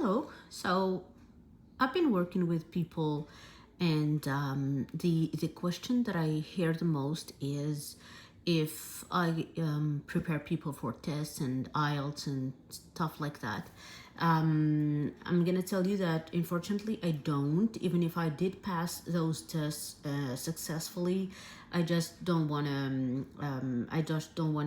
Hello. So I've been working with people, and the question that I hear the most is if I prepare people for tests and IELTS and stuff like that. I'm gonna tell you that unfortunately I don't. Even if I did pass those tests successfully, I just don't want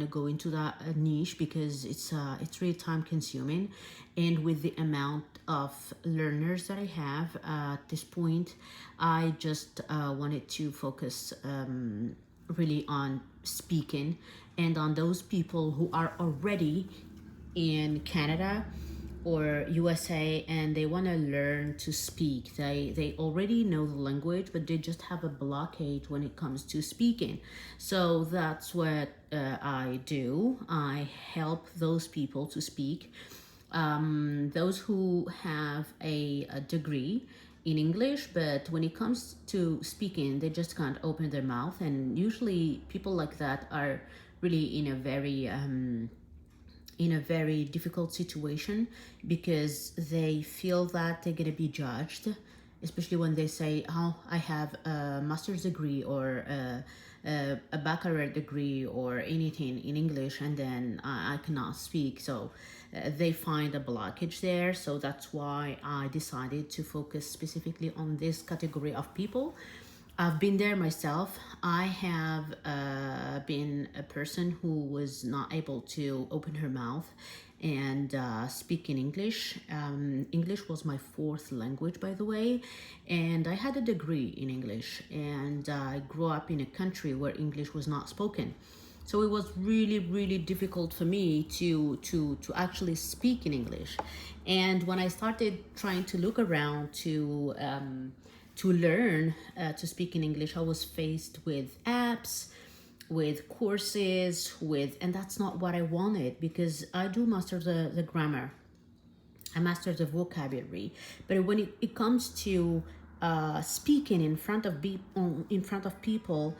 to go into that niche because it's really time consuming, and with the amount of learners that I have at this point, I just wanted to focus really on speaking and on those people who are already in Canada or USA and they want to learn to speak. They already know the language, but they just have a blockade when it comes to speaking. So that's what I do. I help those people to speak. Those who have a degree in English, but when it comes to speaking, they just can't open their mouth. And usually, people like that are really in a very difficult situation because they feel that they're going to be judged, especially when they say, oh, I have a master's degree or a baccalaureate degree or anything in English, and then I cannot speak. So they find a blockage there. So that's why I decided to focus specifically on this category of people. I've been there myself. I have been a person who was not able to open her mouth and speak in English. English was my fourth language, by the way, and I had a degree in English, and I grew up in a country where English was not spoken. So it was really, really difficult for me to actually speak in English. And when I started trying to look around to learn to speak in English, I was faced with apps, with courses, and that's not what I wanted because I do master the grammar. I master the vocabulary, but when it comes to speaking in front of people,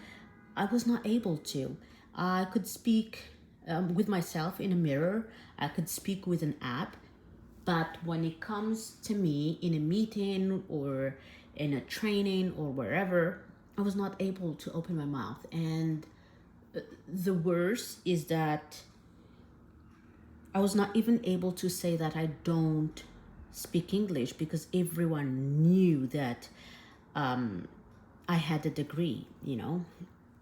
I was not able to. I could speak with myself in a mirror. I could speak with an app, but when it comes to me in a meeting or in a training or wherever, I was not able to open my mouth. And the worst is that I was not even able to say that I don't speak English because everyone knew that I had a degree.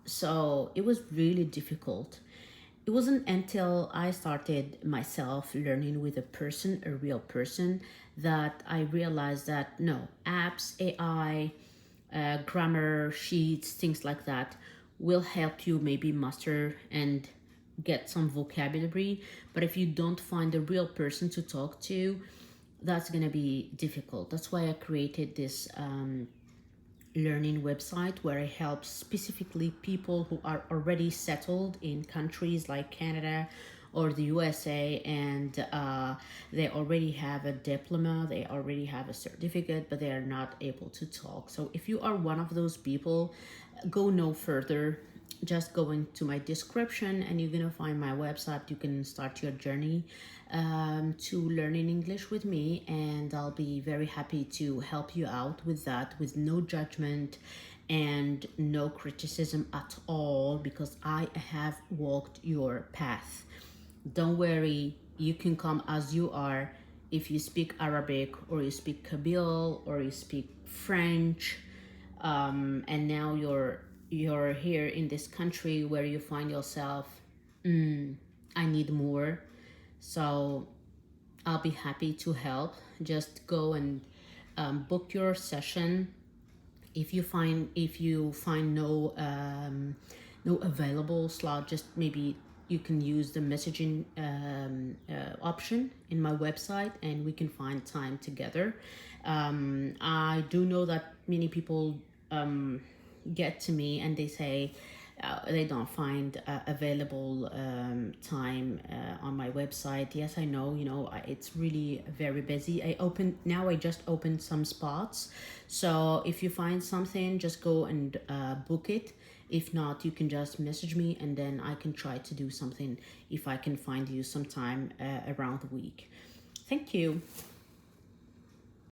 So it was really difficult. It wasn't until I started myself learning with a real person, that I realized that no, apps, AI, grammar sheets, things like that will help you maybe master and get some vocabulary. But if you don't find a real person to talk to, that's going to be difficult. That's why I created this learning website where I help specifically people who are already settled in countries like Canada or the USA, and they already have a diploma, they already have a certificate, but they are not able to talk. So if you are one of those people, go no further. Just go into my description and you're gonna find my website. You can start your journey to learning English with me, and I'll be very happy to help you out with that, with no judgment and no criticism at all, because I have walked your path. Don't worry, you can come as you are. If you speak Arabic or you speak Kabyle or you speak French, and now you're here in this country where you find yourself, I need more. So I'll be happy to help. Just go and book your session. If you find no available slot, just maybe you can use the messaging option in my website, and we can find time together. I do know that many people get to me and they say they don't find available time on my website. Yes, I know, it's really very busy. I just opened some spots. So if you find something, just go and book it. If not, you can just message me and then I can try to do something if I can find you some time around the week. Thank you.